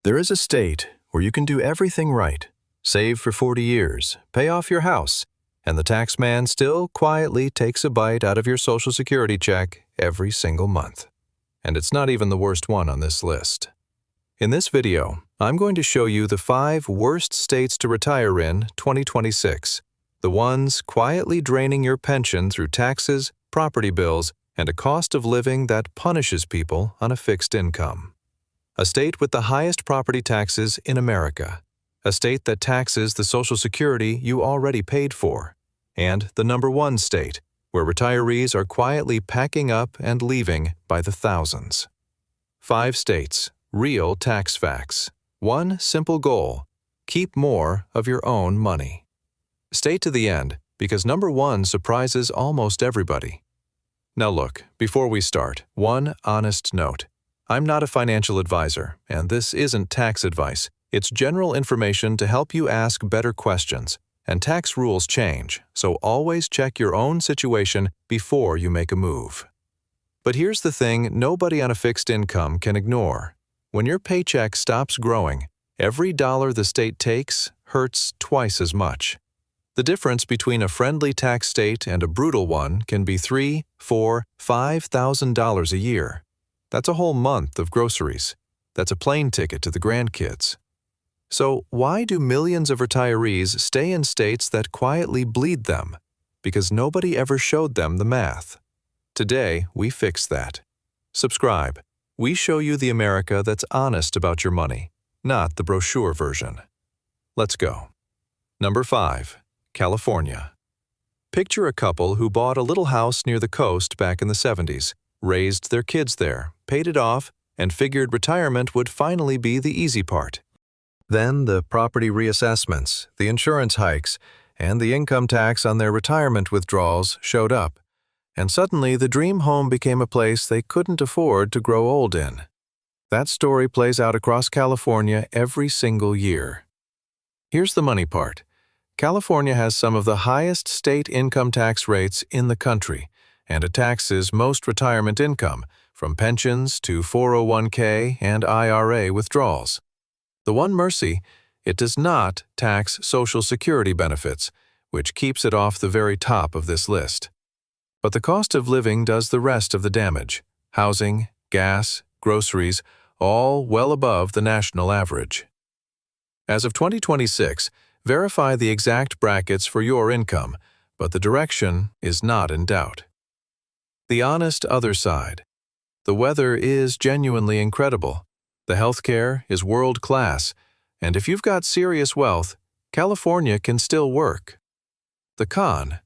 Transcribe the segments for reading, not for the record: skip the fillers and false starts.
There is a state where you can do everything right, save for 40 years, pay off your house, and the tax man still quietly takes a bite out of your Social Security check every single month. And it's not even the worst one on this list. In this video, I'm going to show you the 5 worst states to retire in 2026, the ones quietly draining your pension through taxes, property bills, and a cost of living that punishes people on a fixed income. A state with the highest property taxes in America, a state that taxes the Social Security you already paid for, and the #1 state, where retirees are quietly packing up and leaving by the thousands. 5 states, real tax facts. One simple goal: keep more of your own money. Stay to the end, because #1 surprises almost everybody. Now look, before we start, one honest note. I'm not a financial advisor, and this isn't tax advice. It's general information to help you ask better questions, and tax rules change, so always check your own situation before you make a move. But here's the thing nobody on a fixed income can ignore. When your paycheck stops growing, every dollar the state takes hurts twice as much. The difference between a friendly tax state and a brutal one can be $3,000, $4,000, $5,000 a year. That's a whole month of groceries. That's a plane ticket to the grandkids. So why do millions of retirees stay in states that quietly bleed them? Because nobody ever showed them the math. Today, we fix that. Subscribe. We show you the America that's honest about your money, not the brochure version. Let's go. 5. California. Picture a couple who bought a little house near the coast back in the 70s, raised their kids there, paid it off, and figured retirement would finally be the easy part. Then the property reassessments, the insurance hikes, and the income tax on their retirement withdrawals showed up, and suddenly the dream home became a place they couldn't afford to grow old in. That story plays out across California every single year. Here's the money part. California has some of the highest state income tax rates in the country, and it taxes most retirement income, from pensions to 401k and IRA withdrawals. The one mercy, it does not tax Social Security benefits, which keeps it off the very top of this list. But the cost of living does the rest of the damage. Housing, gas, groceries, all well above the national average. As of 2026, verify the exact brackets for your income, but the direction is not in doubt. The honest other side. The weather is genuinely incredible. The healthcare is world-class, and if you've got serious wealth, California can still work. The con.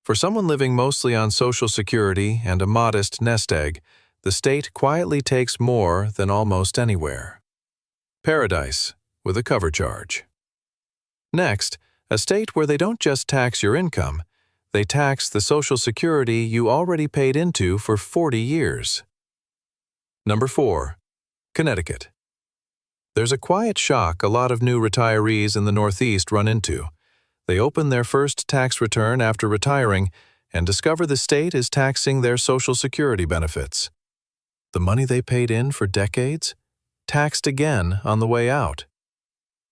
For someone living mostly on Social Security and a modest nest egg, the state quietly takes more than almost anywhere. Paradise, with a cover charge. Next, a state where they don't just tax your income, they tax the Social Security you already paid into for 40 years. 4. Connecticut. There's a quiet shock a lot of new retirees in the Northeast run into. They open their first tax return after retiring and discover the state is taxing their Social Security benefits. The money they paid in for decades? Taxed again on the way out.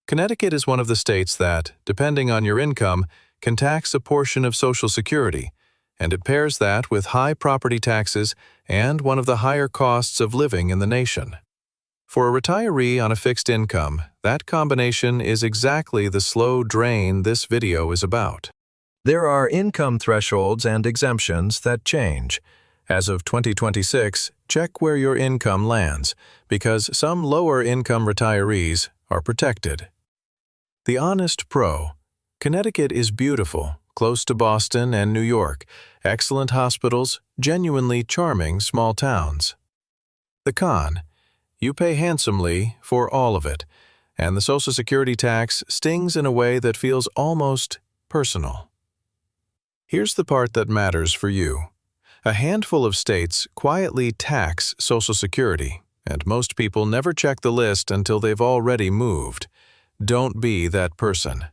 Connecticut is one of the states that, depending on your income, can tax a portion of Social Security, and it pairs that with high property taxes and one of the higher costs of living in the nation. For a retiree on a fixed income, that combination is exactly the slow drain this video is about. There are income thresholds and exemptions that change. As of 2026, check where your income lands, because some lower-income retirees are protected. The honest pro. Connecticut is beautiful, close to Boston and New York, excellent hospitals, genuinely charming small towns. The con. You pay handsomely for all of it, and the Social Security tax stings in a way that feels almost personal. Here's the part that matters for you. A handful of states quietly tax Social Security, and most people never check the list until they've already moved. Don't be that person.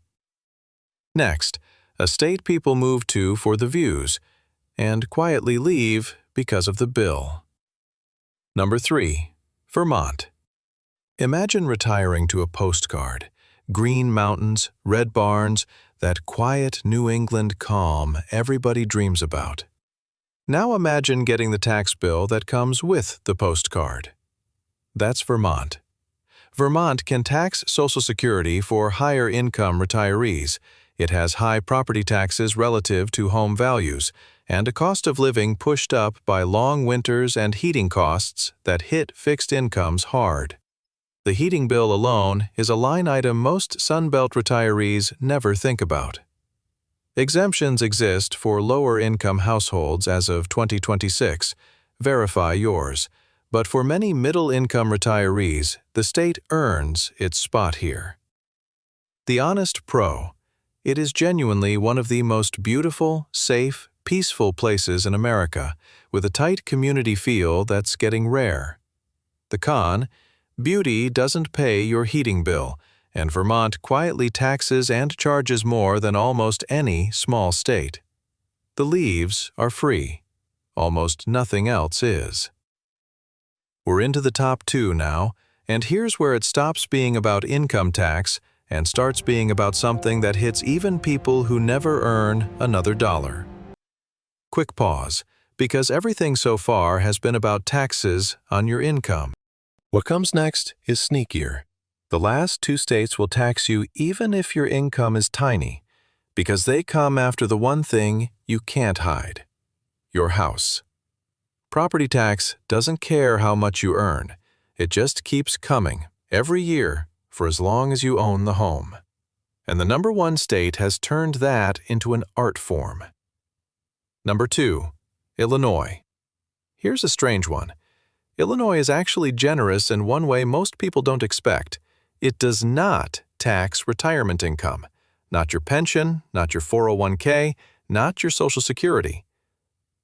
Next, a state people move to for the views, and quietly leave because of the bill. 3. Vermont. Imagine retiring to a postcard. Green mountains, red barns, that quiet New England calm everybody dreams about. Now imagine getting the tax bill that comes with the postcard. That's Vermont. Vermont can tax Social Security for higher income retirees. It has high property taxes relative to home values, and a cost of living pushed up by long winters and heating costs that hit fixed incomes hard. The heating bill alone is a line item most Sunbelt retirees never think about. Exemptions exist for lower-income households as of 2026. Verify yours. But for many middle-income retirees, the state earns its spot here. The Honest Pro. It is genuinely one of the most beautiful, safe, peaceful places in America, with a tight community feel that's getting rare. The con. Beauty doesn't pay your heating bill, and Vermont quietly taxes and charges more than almost any small state. The leaves are free. Almost nothing else is. We're into the top 2 now, and here's where it stops being about income tax and starts being about something that hits even people who never earn another dollar. Quick pause, because everything so far has been about taxes on your income. What comes next is sneakier. The last 2 states will tax you even if your income is tiny, because they come after the one thing you can't hide: your house. Property tax doesn't care how much you earn. It just keeps coming, every year, for as long as you own the home. And the number 1 state has turned that into an art form. Number 2, Illinois. Here's a strange one. Illinois is actually generous in one way most people don't expect. It does not tax retirement income. Not your pension, not your 401k, not your Social Security.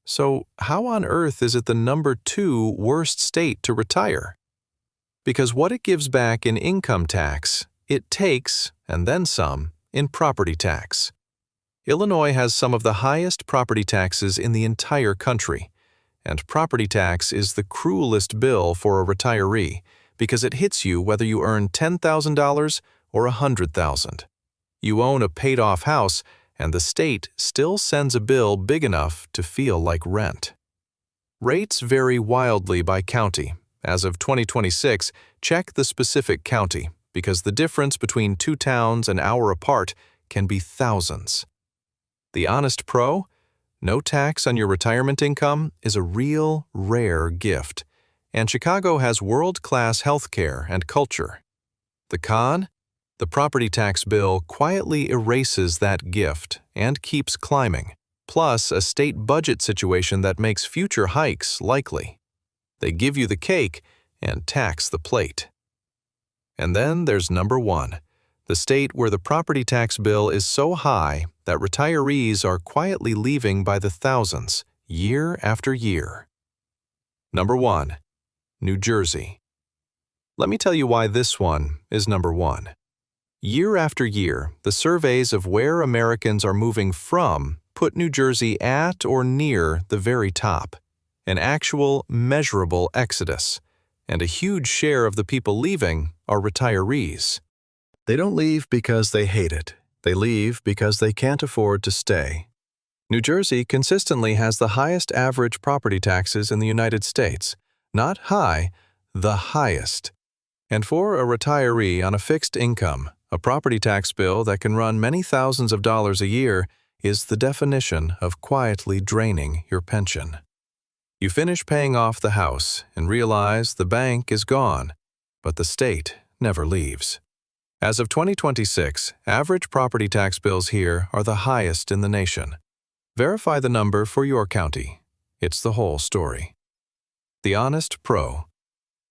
So how on earth is it the number 2 worst state to retire? Because what it gives back in income tax, it takes, and then some, in property tax. Illinois has some of the highest property taxes in the entire country. And property tax is the cruelest bill for a retiree because it hits you whether you earn $10,000 or $100,000. You own a paid-off house, and the state still sends a bill big enough to feel like rent. Rates vary wildly by county. As of 2026, check the specific county because the difference between 2 towns an hour apart can be thousands. The Honest Pro? No tax on your retirement income is a real, rare gift, and Chicago has world-class healthcare and culture. The con? The property tax bill quietly erases that gift and keeps climbing, plus a state budget situation that makes future hikes likely. They give you the cake and tax the plate. And then there's number 1. The state where the property tax bill is so high that retirees are quietly leaving by the thousands, year after year. Number 1. New Jersey. Let me tell you why this one is number 1. Year after year, the surveys of where Americans are moving from put New Jersey at or near the very top. An actual, measurable exodus. And a huge share of the people leaving are retirees. They don't leave because they hate it. They leave because they can't afford to stay. New Jersey consistently has the highest average property taxes in the United States. Not high, the highest. And for a retiree on a fixed income, a property tax bill that can run many thousands of dollars a year is the definition of quietly draining your pension. You finish paying off the house and realize the bank is gone, but the state never leaves. As of 2026, average property tax bills here are the highest in the nation. Verify the number for your county. It's the whole story. The Honest Pro.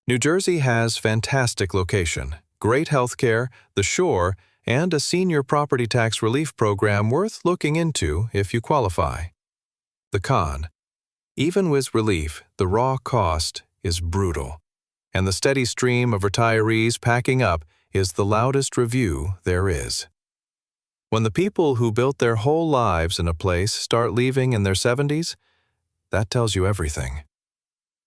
New Jersey has fantastic location, great healthcare, the shore, and a senior property tax relief program worth looking into if you qualify. The con. Even with relief, the raw cost is brutal, and the steady stream of retirees packing up is the loudest review there is. When the people who built their whole lives in a place start leaving in their 70s, that tells you everything.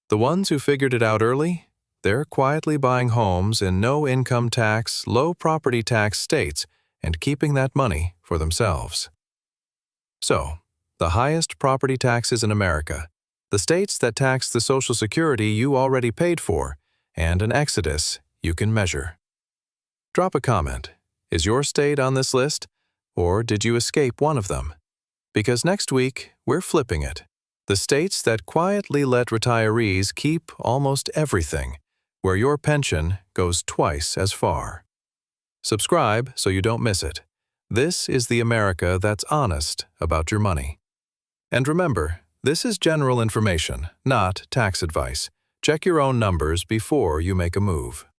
The ones who figured it out early, They're quietly buying homes in no income tax, low property tax states and keeping that money for themselves. So, the highest property taxes in America, the states that tax the Social Security you already paid for, and an exodus you can measure. Drop a comment. Is your state on this list, or did you escape one of them? Because next week, we're flipping it. The states that quietly let retirees keep almost everything, where your pension goes twice as far. Subscribe so you don't miss it. This is the America that's honest about your money. And remember, this is general information, not tax advice. Check your own numbers before you make a move.